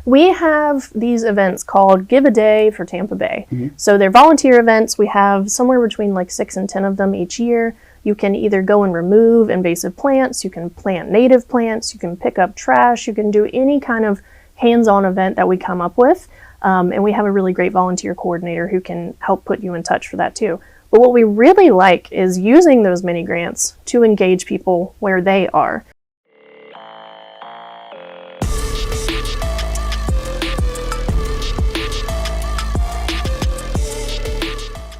We have these events called Give a Day for Tampa Bay. Mm-hmm. So they're volunteer events. We have somewhere between like 6 and 10 of them each year. You can either go and remove invasive plants, you can plant native plants, you can pick up trash, you can do any kind of hands-on event that we come up with. And we have a really great volunteer coordinator who can help put you in touch for that too. But what we really like is using those mini grants to engage people where they are.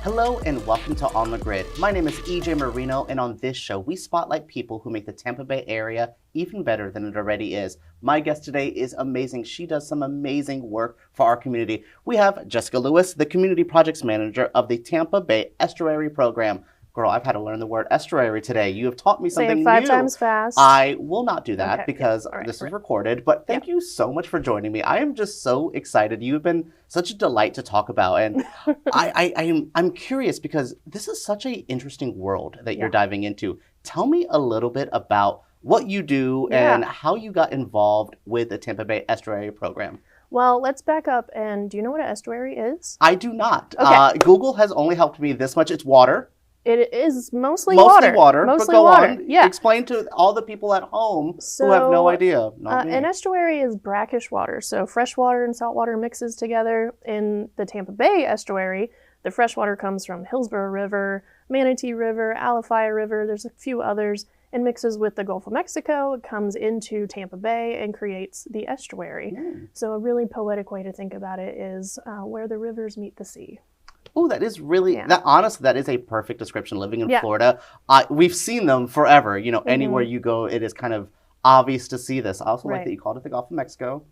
Hello and welcome to On the Grid. My name is EJ Moreno, and on this show, we spotlight people who make the Tampa Bay area even better than it already is. My guest today is amazing. She does some amazing work for our community. We have Jessica Lewis, the Community Projects Manager of the Tampa Bay Estuary Program. Girl, I've had to learn the word estuary today. You have taught me something new. Say it 5 times fast. I will not do that Okay, because yeah. All right, this is right. recorded, but thank you so much for joining me. I am just so excited. You've been such a delight to talk about, and I'm curious because this is such an interesting world that you're diving into. Tell me a little bit about what you do and how you got involved with the Tampa Bay Estuary Program. Well, let's back up. And do you know what an estuary is? I do not. Okay. Google has only helped me this much. It's water. It is mostly water. Mostly Go water. on. Yeah. Explain to all the people at home who have no idea. Not me. An estuary is brackish water. So fresh water and salt water mixes together. In the Tampa Bay Estuary, the fresh water comes from Hillsborough River, Manatee River, Alafia River. There's a few others. And mixes with the Gulf of Mexico. It comes into Tampa Bay and creates the estuary. So a really poetic way to think about it is where the rivers meet the sea. Oh, that is really, honestly, that is a perfect description. Living in Florida, we've seen them forever. You know, anywhere you go, it is kind of obvious to see this. I also like that you called it the Gulf of Mexico.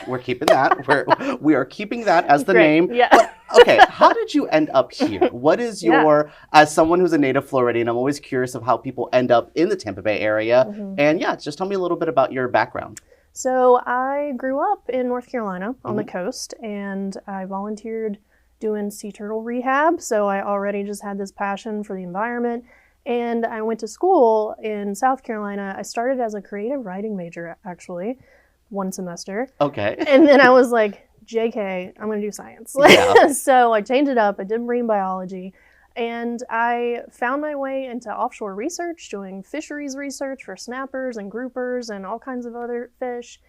We're keeping that. We are keeping that as the name. Yeah. But, okay, how did you end up here? What is your, as someone who's a native Floridian, I'm always curious of how people end up in the Tampa Bay area. And just tell me a little bit about your background. So I grew up in North Carolina on the coast, and I volunteered doing sea turtle rehab. So I already just had this passion for the environment. And I went to school in South Carolina. I started as a creative writing major, actually, one semester. Okay. And then I was like, JK, I'm going to do science. So I changed it up. I did marine biology. And I found my way into offshore research, doing fisheries research for snappers and groupers and all kinds of other fish.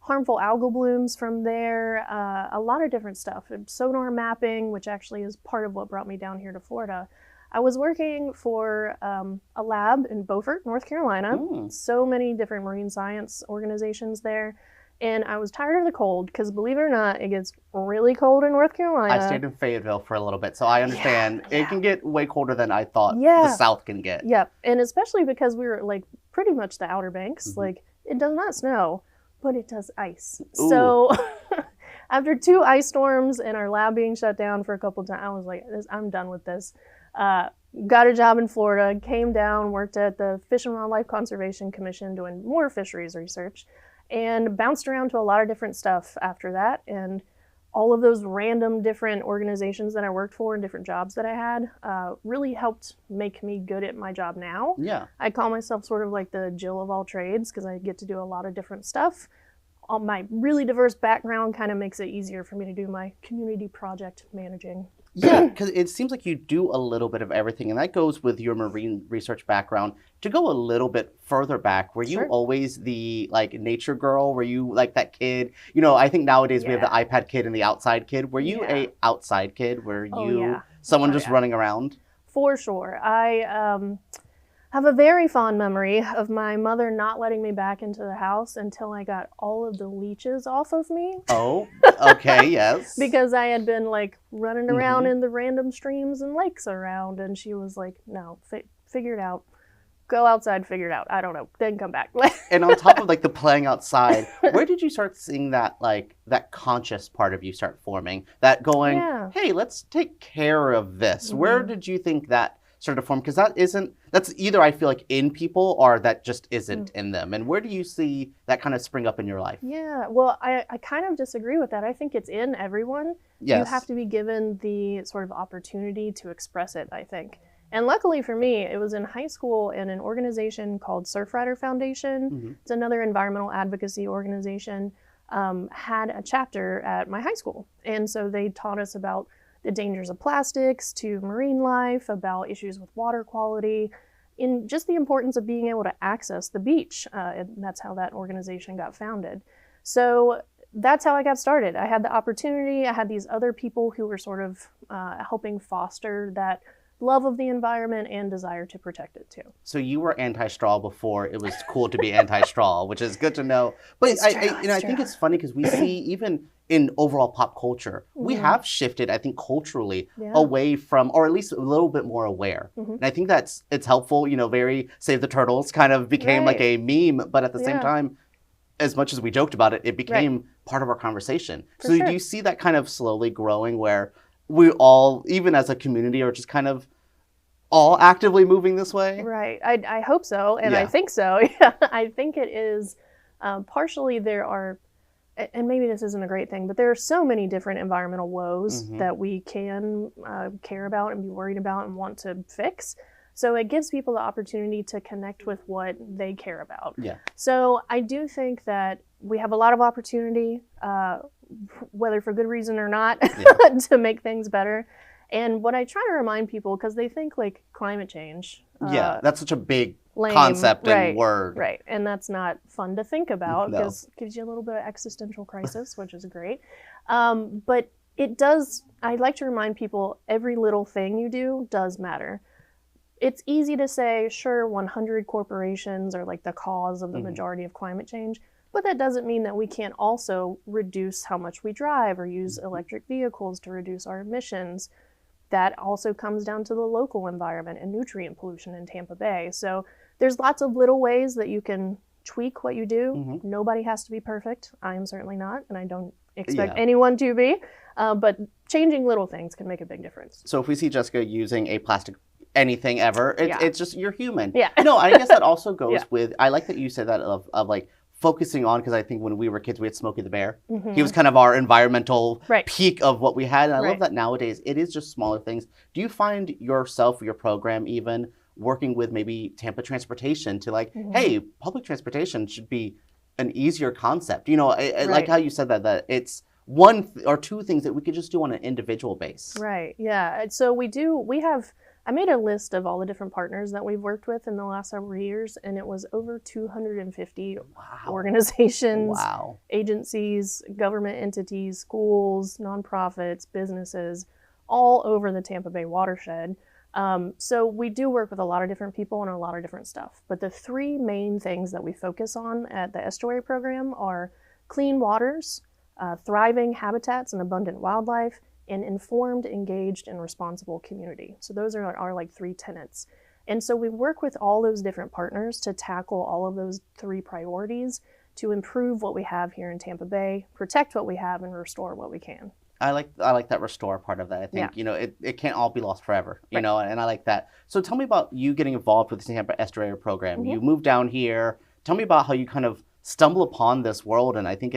Harmful algal blooms from there, a lot of different stuff. Sonar mapping, which actually is part of what brought me down here to Florida. I was working for a lab in Beaufort, North Carolina. So many different marine science organizations there. And I was tired of the cold because, believe it or not, it gets really cold in North Carolina. I stayed in Fayetteville for a little bit, so I understand. It can get way colder than I thought the South can get. Yep, and especially because we were like pretty much the Outer Banks. Like, it does not snow, but it does ice. Ooh. So after 2 ice storms and our lab being shut down for a couple of times, I was like, I'm done with this. Got a job in Florida, came down, worked at the Fish and Wildlife Conservation Commission doing more fisheries research, and bounced around to a lot of different stuff after that. And all of those random different organizations that I worked for and different jobs that I had really helped make me good at my job now. Yeah. I call myself sort of like the Jill of all trades because I get to do a lot of different stuff. All my really diverse background kind of makes it easier for me to do my community project managing. Yeah, because it seems like you do a little bit of everything, and that goes with your marine research background. To go a little bit further back, were you always the nature girl? Were you like that kid? You know, I think nowadays we have the iPad kid and the outside kid. Were you a outside kid? Were you someone just running around? For sure. I have a very fond memory of my mother not letting me back into the house until I got all of the leeches off of me. Oh, okay, yes. Because I had been like running around in the random streams and lakes around, and she was like, no, figure it out. Go outside, figure it out. I don't know. Then come back. And on top of like the playing outside, where did you start seeing that that conscious part of you start forming? That going, hey, let's take care of this. Where did you think that started to form? Because that's either I feel like in people or that just isn't in them. And where do you see that kind of spring up in your life? Yeah, well, I kind of disagree with that. I think it's in everyone. Yes. You have to be given the sort of opportunity to express it, I think. And luckily for me, it was in high school in an organization called Surfrider Foundation. It's another environmental advocacy organization. had a chapter at my high school. And so they taught us about the dangers of plastics to marine life, about issues with water quality, and just the importance of being able to access the beach. And that's how that organization got founded. So that's how I got started. I had the opportunity. I had these other people who were sort of helping foster that love of the environment and desire to protect it too. So you were anti-straw before it was cool to be anti-straw, which is good to know. But I think it's funny because we see even in overall pop culture, we have shifted, I think, culturally away from, or at least a little bit more aware. And I think it's helpful, very Save the Turtles kind of became like a meme, but at the same time, as much as we joked about it, it became part of our conversation. So do you see that kind of slowly growing where we all, even as a community, are just kind of all actively moving this way? Right. I hope so, and I think so. I think it is partially there are, and maybe this isn't a great thing, but there are so many different environmental woes that we can care about and be worried about and want to fix. So it gives people the opportunity to connect with what they care about. Yeah. So I do think that we have a lot of opportunity, whether for good reason or not, to make things better. And what I try to remind people, because they think like climate change. That's such a big concept and word. Right. And that's not fun to think about because it gives you a little bit of existential crisis, which is great. But it does, I like to remind people every little thing you do does matter. It's easy to say, sure, 100 corporations are like the cause of the majority of climate change, but that doesn't mean that we can't also reduce how much we drive or use electric vehicles to reduce our emissions. That also comes down to the local environment and nutrient pollution in Tampa Bay. So there's lots of little ways that you can tweak what you do. Nobody has to be perfect. I am certainly not, and I don't expect anyone to be. But changing little things can make a big difference. So if we see Jessica using a plastic anything ever, it's just, you're human. Yeah. No, I guess that also goes with, I like that you said that of like focusing on, because I think when we were kids, we had Smokey the Bear. He was kind of our environmental peak of what we had. And I love that nowadays it is just smaller things. Do you find yourself, your program, even working with maybe Tampa Transportation to like, hey, public transportation should be an easier concept? I like how you said that it's one or two things that we could just do on an individual base. Right. Yeah. So I made a list of all the different partners that we've worked with in the last several years, and it was over 250 organizations, agencies, government entities, schools, nonprofits, businesses, all over the Tampa Bay watershed. So we do work with a lot of different people and a lot of different stuff. But the three main things that we focus on at the Estuary Program are clean waters, thriving habitats and abundant wildlife, and informed, engaged, and responsible community. So those are our like three tenets. And so we work with all those different partners to tackle all of those three priorities to improve what we have here in Tampa Bay, protect what we have, and restore what we can. I like that restore part of that. I think, it can't all be lost forever, and I like that. So tell me about you getting involved with the Tampa Estuary Program. You moved down here. Tell me about how you kind of stumble upon this world, and I think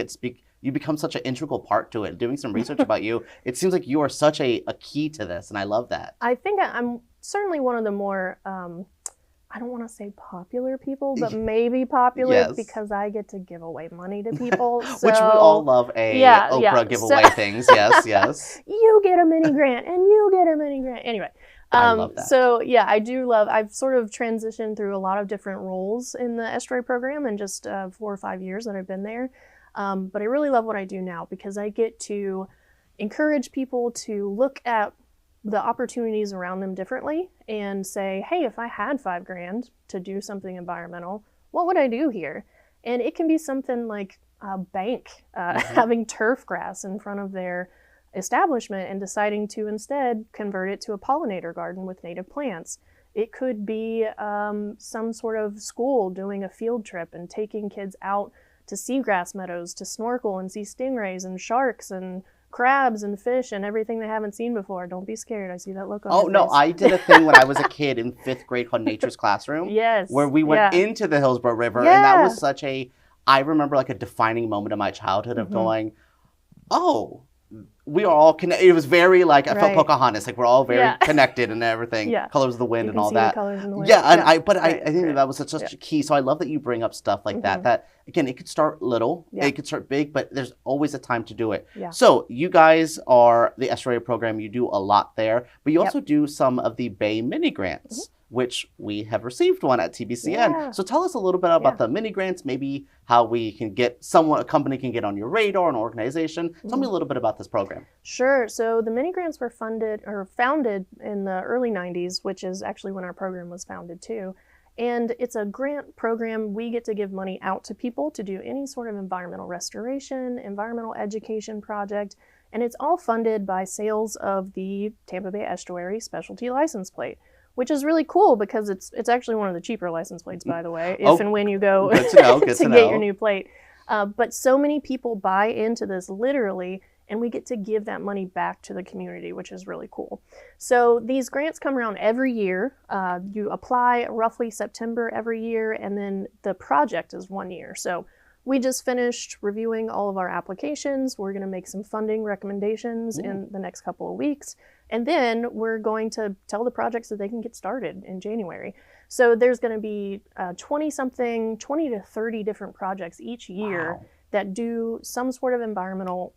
you become such an integral part to it. Doing some research about you, it seems like you are such a key to this, and I love that. I think I'm certainly one of the more, I don't want to say popular people, but maybe popular because I get to give away money to people. So, which we all love Oprah giveaway things. Yes. You get a mini grant, and you get a mini grant. Anyway. I love that. So I've sort of transitioned through a lot of different roles in the Estuary Program in just 4 or 5 years that I've been there. But I really love what I do now because I get to encourage people to look at the opportunities around them differently and say, hey, if I had $5,000 to do something environmental, what would I do here? And it can be something like a bank having turf grass in front of their establishment and deciding to instead convert it to a pollinator garden with native plants. It could be some sort of school doing a field trip and taking kids out to seagrass meadows to snorkel and see stingrays and sharks and crabs and fish and everything they haven't seen before. Don't be scared. I see that look on your face. No, I did a thing when I was a kid in 5th grade called Nature's Classroom. Yes. Where we went into the Hillsborough River, and that was I remember like a defining moment of my childhood of going, oh, we are all connected. It was very like, I felt Right. Pocahontas, like we're all very Yeah. connected and everything. Yeah. Colors of the wind You and can all see that. the colors in the wind. Yeah, and I Right, think right. that was such a key. So I love that you bring up stuff like that. That again, it could start little, Yeah. it could start big, but there's always a time to do it. Yeah. So you guys are the Estuary Program. You do a lot there, but you Yep. also do some of the Bay mini grants, which we have received one at TBCN. Yeah. So tell us a little bit about the mini grants, maybe how we can get a company can get on your radar, an organization. Tell me a little bit about this program. Sure. So the mini grants were founded in the early 90s, which is actually when our program was founded too. And it's a grant program. We get to give money out to people to do any sort of environmental restoration, environmental education project, and it's all funded by sales of the Tampa Bay Estuary specialty license plate, which is really cool because it's actually one of the cheaper license plates, by the way, if and when you go good to know, good to to get know. your new plate. But so many people buy into this literally, and we get to give that money back to the community, which is really cool. So these grants come around every year. You apply roughly September every year, and then the project is 1 year. So we just finished reviewing all of our applications. We're going to make some funding recommendations in the next couple of weeks. And then we're going to tell the projects that they can get started in January. So there's going to be 20 to 30 different projects each year that do some sort of environmental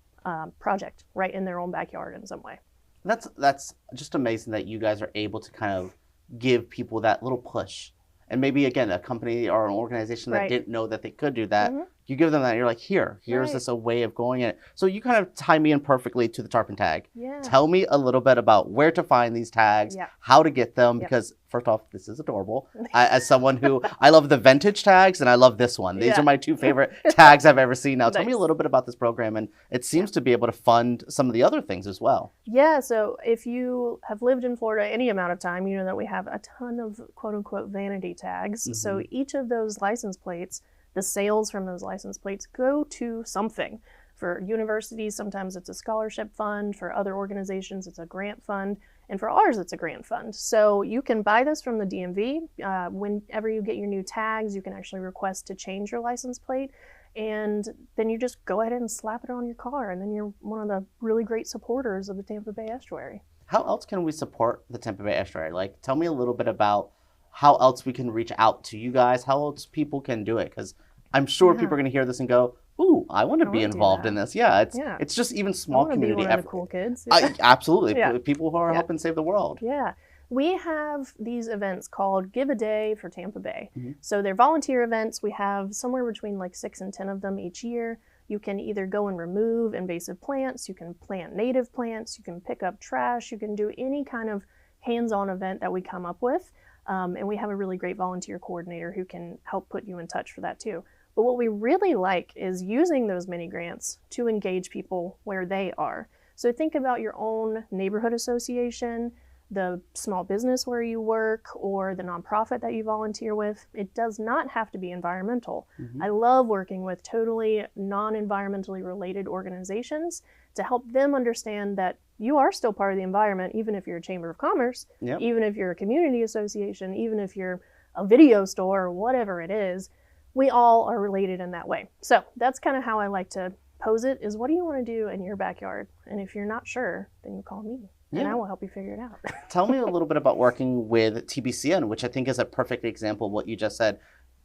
project right in their own backyard in some way. That's just amazing that you guys are able to kind of give people that little push. And maybe, again, a company or an organization that didn't know that they could do that, you give them that, and you're like, here's this a way of going in it. So you kind of tie me in perfectly to the tarpon tag. Yeah. Tell me a little bit about where to find these tags, how to get them, because first off, this is adorable. As someone who, I love the vintage tags and I love this one. These are my two favorite tags I've ever seen. Now, tell me a little bit about this program, and it seems to be able to fund some of the other things as well. Yeah, so if you have lived in Florida any amount of time, you know that we have a ton of quote-unquote vanity tags. So each of those license plates, the sales from those license plates go to something. For universities, sometimes it's a scholarship fund. For other organizations, it's a grant fund. And for ours, it's a grant fund. So you can buy this from the DMV. Whenever you get your new tags, you can actually request to change your license plate. And then you just go ahead and slap it on your car. And then you're one of the really great supporters of the Tampa Bay Estuary. How else can we support the Tampa Bay Estuary? Like, tell me a little bit about how else we can reach out to you guys, how else people can do it. Because I'm sure people are going to hear this and go, ooh, I want to be involved in this. Yeah, it's just even small community effort. Be one of the cool kids. Absolutely. People who are helping save the world. Yeah. We have these events called Give a Day for Tampa Bay. So they're volunteer events. We have somewhere between like 6 and 10 of them each year. You can either go and remove invasive plants, you can plant native plants, you can pick up trash, you can do any kind of hands-on event that we come up with. And we have a really great volunteer coordinator who can help put you in touch for that too. But what we really like is using those mini grants to engage people where they are. So think about your own neighborhood association, the small business where you work, or the nonprofit that you volunteer with. It does not have to be environmental. I love working with totally non-environmentally related organizations to help them understand that you are still part of the environment, even if you're a chamber of commerce, even if you're a community association, even if you're a video store or whatever it is. We all are related in that way. So that's kind of how I like to pose it, is what do you want to do in your backyard? And if you're not sure, then you call me and I will help you figure it out. Tell me a little bit about working with TBCN, which I think is a perfect example of what you just said.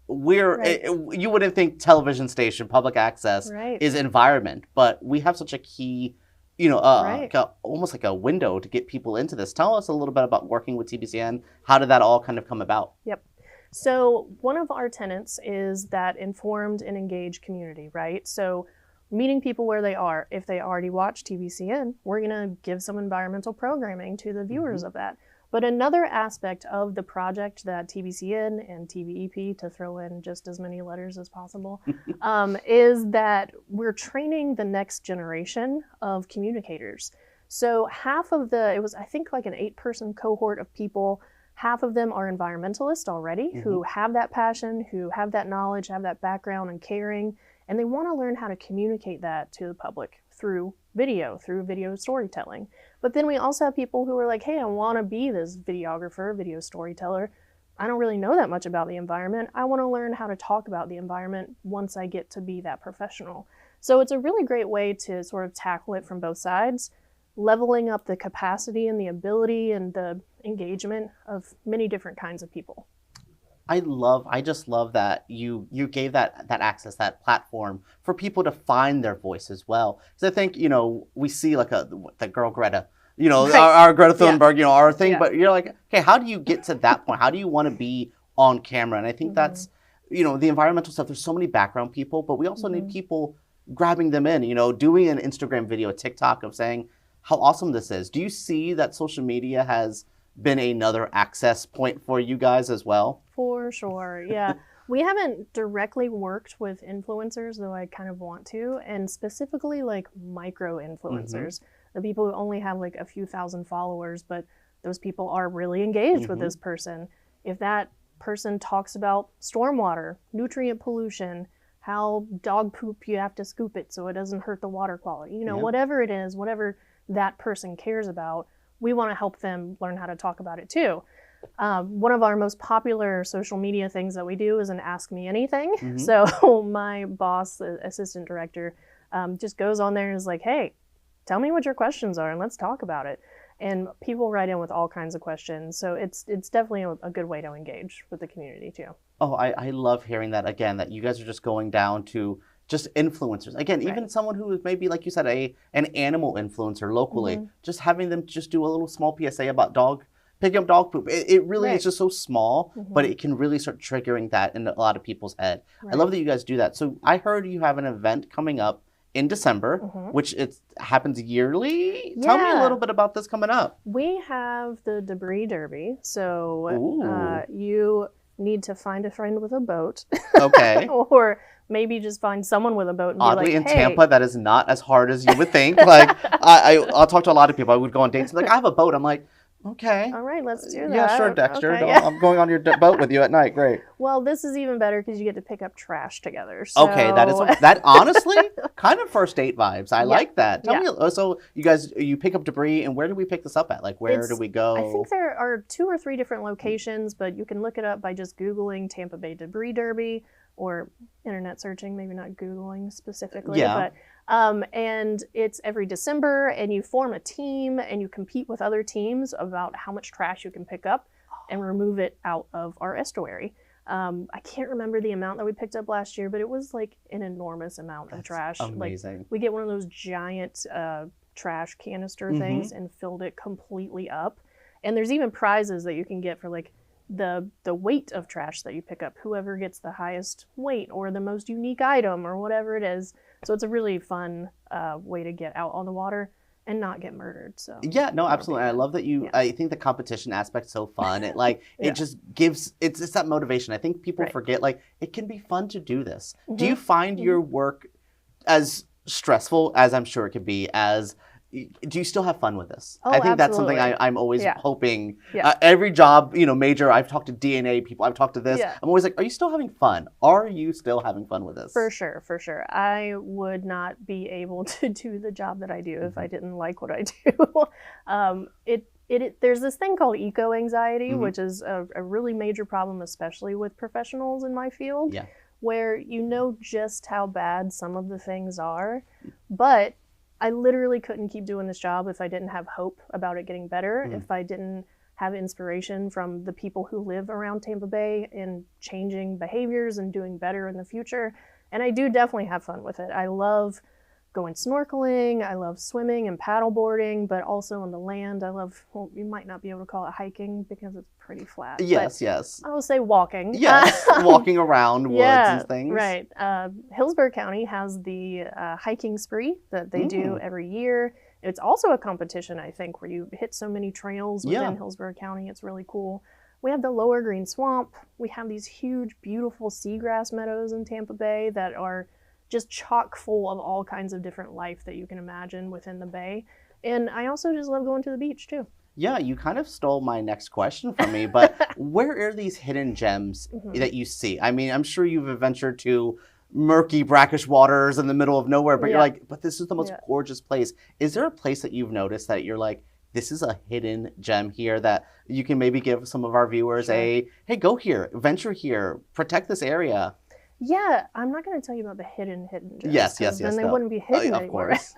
You wouldn't think television station, public access is environment, but we have such a key, almost like a window to get people into this. Tell us a little bit about working with TBCN. How did that all kind of come about? Yep. So one of our tenets is that informed and engaged community, right? So meeting people where they are. If they already watch TBCN, we're going to give some environmental programming to the viewers of that. But another aspect of the project that TBCN and TVEP, to throw in just as many letters as possible, is that we're training the next generation of communicators. So it was I think like an 8-person cohort of people. Half of them are environmentalists already who have that passion, who have that knowledge, have that background and caring, and they want to learn how to communicate that to the public through video storytelling. But then we also have people who are like, hey, I want to be this videographer, video storyteller. I don't really know that much about the environment. I want to learn how to talk about the environment once I get to be that professional. So it's a really great way to sort of tackle it from both sides, leveling up the capacity and the ability and the engagement of many different kinds of people. I just love that you gave that access, that platform for people to find their voice as well. Because I think, we see like the girl Greta, Right. our Greta Thunberg, our thing, Yeah. but you're like, okay, how do you get to that point? How do you want to be on camera? And I think that's, the environmental stuff, there's so many background people, but we also need people grabbing them in, doing an Instagram video, a TikTok of saying how awesome this is. Do you see that social media has been another access point for you guys as well? For sure, yeah. We haven't directly worked with influencers, though I kind of want to, and specifically like micro influencers, the people who only have like a few thousand followers, but those people are really engaged with this person. If that person talks about stormwater, nutrient pollution, how dog poop, you have to scoop it so it doesn't hurt the water quality, whatever it is, whatever that person cares about, we want to help them learn how to talk about it too. One of our most popular social media things that we do is an Ask Me Anything. So my boss, the assistant director, just goes on there and is like, hey, tell me what your questions are and let's talk about it. And people write in with all kinds of questions. So it's definitely a good way to engage with the community too. Oh, I love hearing that again, that you guys are just going down to just influencers. Again, even someone who is maybe, like you said, an animal influencer locally, just having them just do a little small PSA about picking up dog poop. It really is just so small, but it can really start triggering that in a lot of people's head. I love that you guys do that. So I heard you have an event coming up in December, which it happens yearly. Tell me a little bit about this coming up. We have the Debris Derby. So you need to find a friend with a boat. Okay. Or maybe just find someone with a boat and Oddly, be like, in hey. Tampa, that is not as hard as you would think. Like, I'll talk to a lot of people. I would go on dates and like, I have a boat. I'm like, okay. All right, let's do that. Yeah, sure, Dexter. Okay, I'm going on your boat with you at night. Great. Well, this is even better because you get to pick up trash together. So... Okay, that honestly kind of first date vibes. I like that. Tell me, so you pick up debris, and where do we pick this up at? Like, where do we go? I think there are 2 or 3 different locations, but you can look it up by just Googling Tampa Bay Debris Derby or internet searching, maybe not Googling specifically. Yeah. But, and it's every December, and you form a team, and you compete with other teams about how much trash you can pick up and remove it out of our estuary. I can't remember the amount that we picked up last year, but it was like an enormous amount of trash. Amazing. Like, we get one of those giant trash canister things and filled it completely up. And there's even prizes that you can get for like the weight of trash that you pick up, whoever gets the highest weight or the most unique item or whatever it is. So it's a really fun way to get out on the water and not get murdered. So yeah, no, absolutely. I love that you. I think the competition aspect's so fun. It it just gives it's that motivation. I think people forget like it can be fun to do this. Do you find your work as stressful as I'm sure it could be? Do you still have fun with this? Oh, I think that's absolutely. something I'm always hoping. Yeah. Every job, major, I've talked to DNA people, I've talked to this. Yeah. I'm always like, are you still having fun? Are you still having fun with this? For sure, for sure. I would not be able to do the job that I do if I didn't like what I do. There's this thing called eco-anxiety, which is a really major problem, especially with professionals in my field, where you know just how bad some of the things are, but I literally couldn't keep doing this job if I didn't have hope about it getting better, if I didn't have inspiration from the people who live around Tampa Bay in changing behaviors and doing better in the future. And I do definitely have fun with it. I love going snorkeling, I love swimming and paddleboarding, but also on the land. I love, well, you might not be able to call it hiking because it's pretty flat. Yes, yes. I will say walking. Yes, walking around woods and things. Right. Hillsborough County has the hiking spree that they do every year. It's also a competition, I think, where you hit so many trails within Hillsborough County. It's really cool. We have the Lower Green Swamp. We have these huge, beautiful seagrass meadows in Tampa Bay that are just chock full of all kinds of different life that you can imagine within the bay. And I also just love going to the beach too. Yeah, you kind of stole my next question from me, but where are these hidden gems that you see? I mean, I'm sure you've adventured to murky, brackish waters in the middle of nowhere, but you're like, but this is the most gorgeous place. Is there a place that you've noticed that you're like, this is a hidden gem here that you can maybe give some of our viewers hey, go here, venture here, protect this area? Yeah, I'm not going to tell you about the hidden gems. Yes, Then they no. wouldn't be hidden Of anymore. course.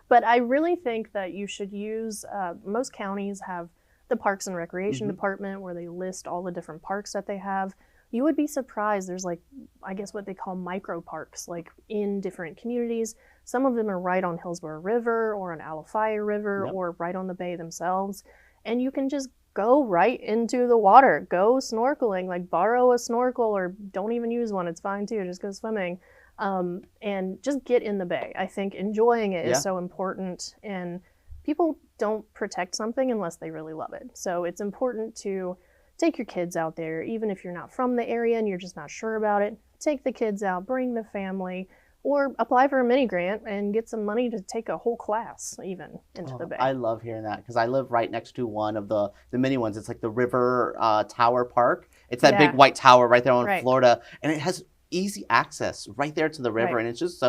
But I really think that you should use, most counties have the Parks and Recreation Department where they list all the different parks that they have. You would be surprised. There's like, I guess what they call micro parks, like in different communities. Some of them are right on Hillsborough River or on Alafaya River or right on the bay themselves. And you can just go right into the water, go snorkeling, like borrow a snorkel or don't even use one. It's fine too. Just go swimming. And just get in the bay. I think enjoying it is so important, and people don't protect something unless they really love it. So it's important to take your kids out there, even if you're not from the area and you're just not sure about it. Take the kids out, bring the family, or apply for a mini grant and get some money to take a whole class even into the bay. I love hearing that because I live right next to one of the mini ones. It's like the River Tower Park. It's that big white tower right there on Florida, and it has easy access right there to the river. And it's just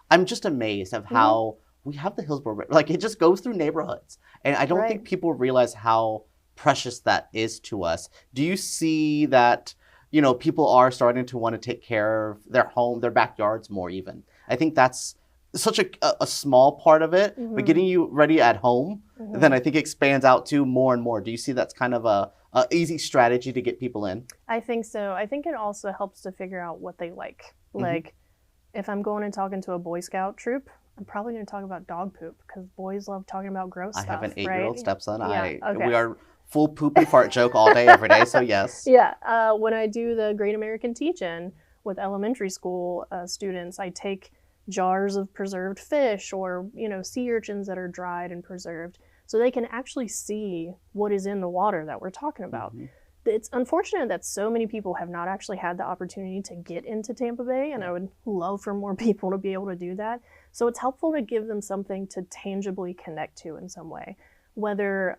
I'm just amazed of how we have the Hillsborough River. Like, it just goes through neighborhoods. And I don't think people realize how precious that is to us. Do you see that, you know, people are starting to want to take care of their home, their backyards more even? I think that's such a small part of it, but getting you ready at home, then I think expands out to more and more. Do you see that's kind of a easy strategy to get people in? I think so. I think it also helps to figure out what they like. Like, if I'm going and talking to a Boy Scout troop, I'm probably going to talk about dog poop because boys love talking about gross stuff. I have an 8-year-old stepson. Yeah, We are full poop and fart joke all day, every day, so yes. Yeah. When I do the Great American Teach-In with elementary school students, I take jars of preserved fish or, you know, sea urchins that are dried and preserved so they can actually see what is in the water that we're talking about. It's unfortunate that so many people have not actually had the opportunity to get into Tampa Bay, and I would love for more people to be able to do that. So it's helpful to give them something to tangibly connect to in some way. Whether,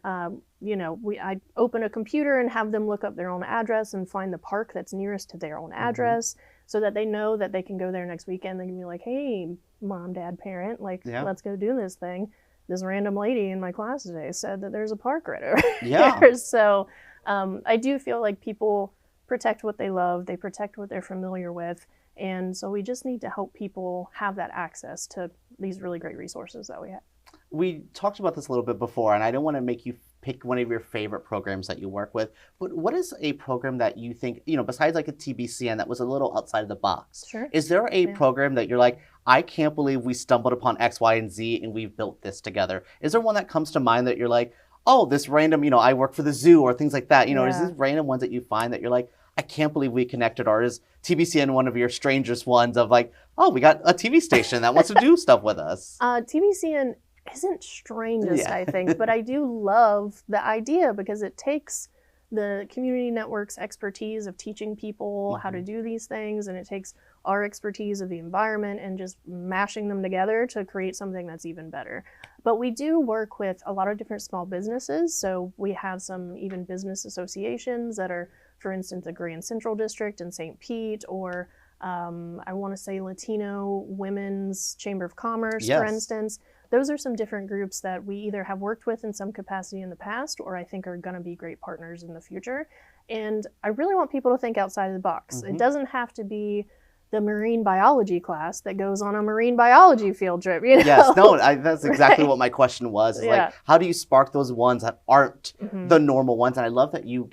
you know, I open a computer and have them look up their own address and find the park that's nearest to their own address so that they know that they can go there next weekend. They can be like, hey, mom, dad, parent, like, let's go do this thing. This random lady in my class today said that there's a park right over here. So I do feel like people protect what they love. They protect what they're familiar with. And so we just need to help people have that access to these really great resources that we have. We talked about this a little bit before, and I don't want to make you pick one of your favorite programs that you work with, but what is a program that you think, you know, besides like a TBCN that was a little outside of the box? Sure. Is there a program that you're like, I can't believe we stumbled upon X, Y, and Z and we've built this together? Is there one that comes to mind that you're like, oh, this random, you know, I work for the zoo or things like that? You know, is this random ones that you find that you're like, I can't believe we connected? Or is TBCN one of your strangest ones of like, oh, we got a TV station that wants to do stuff with us? TBCN isn't strangest, I think, but I do love the idea because it takes the community network's expertise of teaching people how to do these things, and it takes our expertise of the environment and just mashing them together to create something that's even better. But we do work with a lot of different small businesses, so we have some even business associations that are, for instance, the Grand Central District in St. Pete, or I want to say Latino Women's Chamber of Commerce, for instance. Those are some different groups that we either have worked with in some capacity in the past, or I think are going to be great partners in the future. And I really want people to think outside of the box. It doesn't have to be the marine biology class that goes on a marine biology field trip. You know? Yes, no, that's exactly what my question was. Like, how do you spark those ones that aren't the normal ones? And I love that you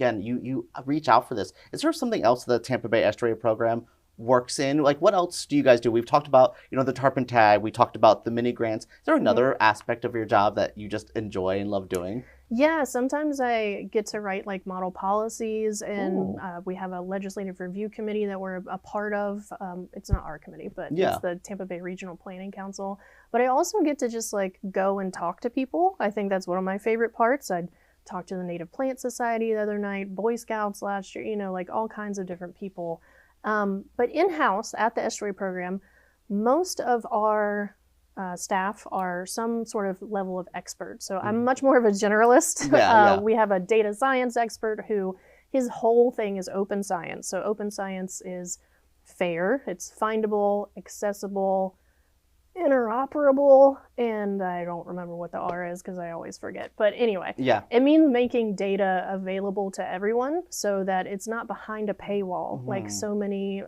reach out for this. Is there something else the Tampa Bay Estuary Program works in? Like, what else do you guys do? We've talked about, you know, the tarp and tag. We talked about the mini grants. Is there another aspect of your job that you just enjoy and love doing? Yeah, sometimes I get to write like model policies, and we have a legislative review committee that we're a part of. It's not our committee, but it's the Tampa Bay Regional Planning Council. But I also get to just like go and talk to people. I think that's one of my favorite parts. I'd talked to the Native Plant Society the other night, Boy Scouts last year, you know, like all kinds of different people. But in-house at the Estuary Program, most of our staff are some sort of level of expert. So I'm much more of a generalist. We have a data science expert who his whole thing is open science. So open science is fair, it's findable, accessible, interoperable, and I don't remember what the R is because I always forget. But anyway, it means making data available to everyone so that it's not behind a paywall like so many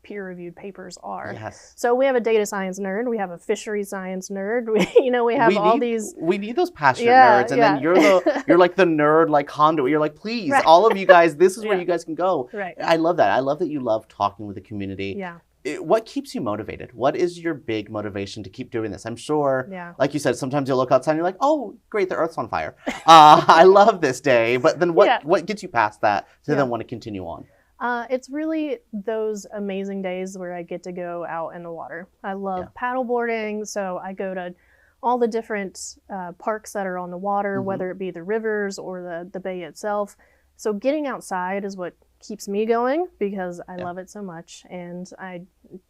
peer-reviewed papers are. Yes. So we have a data science nerd, we have a fisheries science nerd, we have all these. We need those passionate nerds, and then you're like the nerd like conduit. You're like, please, Right. all of you guys, this is where you guys can go. Right. I love that. I love that you love talking with the community. Yeah. What keeps you motivated? What is your big motivation to keep doing this? I'm sure, like you said, sometimes you'll look outside and you're like, oh, great, the Earth's on fire. I love this day. But then what gets you past that to then want to continue on? It's really those amazing days where I get to go out in the water. I love paddleboarding, so I go to all the different parks that are on the water, whether it be the rivers or the bay itself. So getting outside is what keeps me going because I love it so much, and I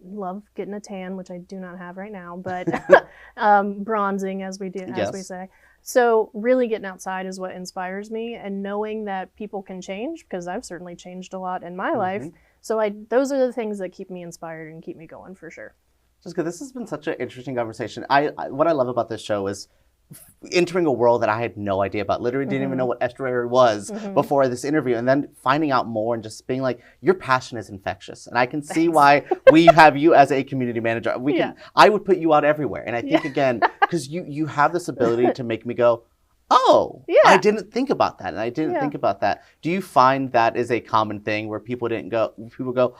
love getting a tan, which I do not have right now, but bronzing as we say. So really getting outside is what inspires me, and knowing that people can change, because I've certainly changed a lot in my life. So those are the things that keep me inspired and keep me going for sure. Just because this has been such an interesting conversation. What I love about this show is entering a world that I had no idea about. Literally didn't even know what estuary was before this interview, and then finding out more and just being like, your passion is infectious, and I can see why we have you as a community manager. I would put you out everywhere, and I think again, because you have this ability to make me go, oh, I didn't think about that, and I didn't think about that. Do you find that is a common thing where people go,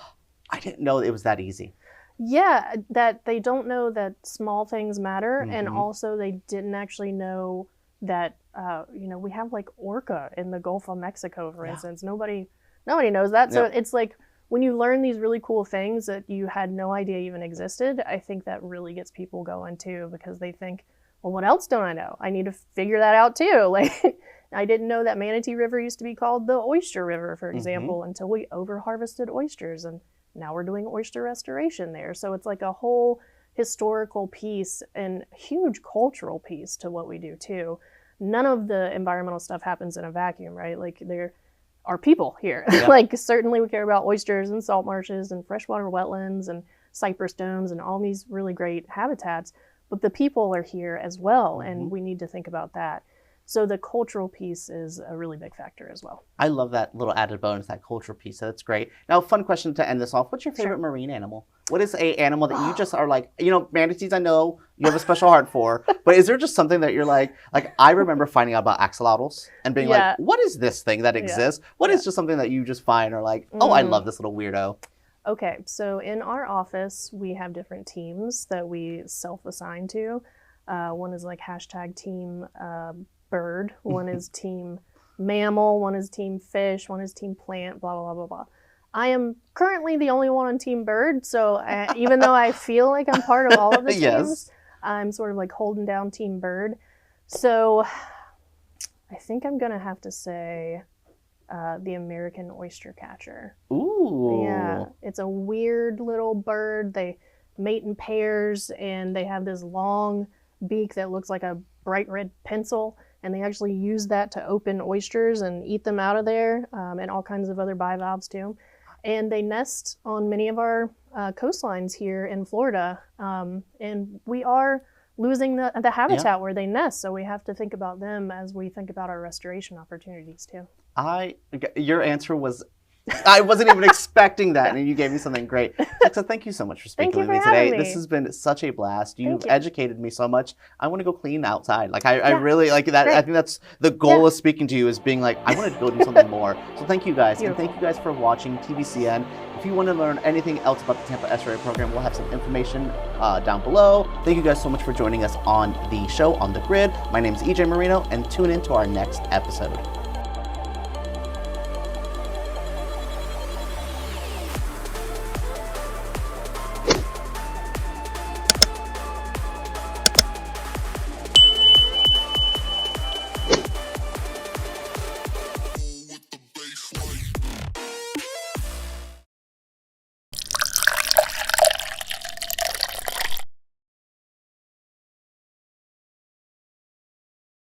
I didn't know it was that easy? Yeah, that they don't know that small things matter, and also they didn't actually know that we have like orca in the Gulf of Mexico, for instance. Nobody knows that. So it's like when you learn these really cool things that you had no idea even existed, I think that really gets people going too, because they think, well, what else don't I know? I need to figure that out too. Like I didn't know that Manatee River used to be called the Oyster River, for example, until we over-harvested oysters, and now we're doing oyster restoration there. So it's like a whole historical piece and huge cultural piece to what we do too. None of the environmental stuff happens in a vacuum, right? Like there are people here. Like certainly we care about oysters and salt marshes and freshwater wetlands and cypress domes and all these really great habitats, but the people are here as well, and we need to think about that. So the cultural piece is a really big factor as well. I love that little added bonus, that cultural piece. So that's great. Now, fun question to end this off. What's your favorite marine animal? What is a animal that you just are like, manatees I know you have a special heart for, but is there just something that you're like I remember finding out about axolotls and being like, what is this thing that exists? What is just something that you just find or like, oh, I love this little weirdo? Okay, so in our office, we have different teams that we self-assign to. One is like #team bird, one is team mammal, one is team fish, one is team plant, blah, blah, blah, blah, blah. I am currently the only one on team bird, so even though I feel like I'm part of all of the teams, I'm sort of like holding down team bird. So I think I'm going to have to say the American oyster catcher. Ooh. Yeah, it's a weird little bird. They mate in pairs, and they have this long beak that looks like a bright red pencil, and they actually use that to open oysters and eat them out of there, and all kinds of other bivalves too. And they nest on many of our coastlines here in Florida, and we are losing the habitat where they nest, so we have to think about them as we think about our restoration opportunities too. Your answer was, I wasn't even expecting that, and you gave me something great. So thank you so much for speaking with me today. This has been such a blast. You've educated me so much. I want to go clean outside. Like I really like that. Great. I think that's the goal of speaking to you, is being like, I want to go do something more. So thank you guys. Beautiful. And thank you guys for watching TBCN. If you want to learn anything else about the Tampa Estuary Program, we'll have some information down below. Thank you guys so much for joining us on the show, On the Grid. My name is EJ Moreno, and tune in to our next episode.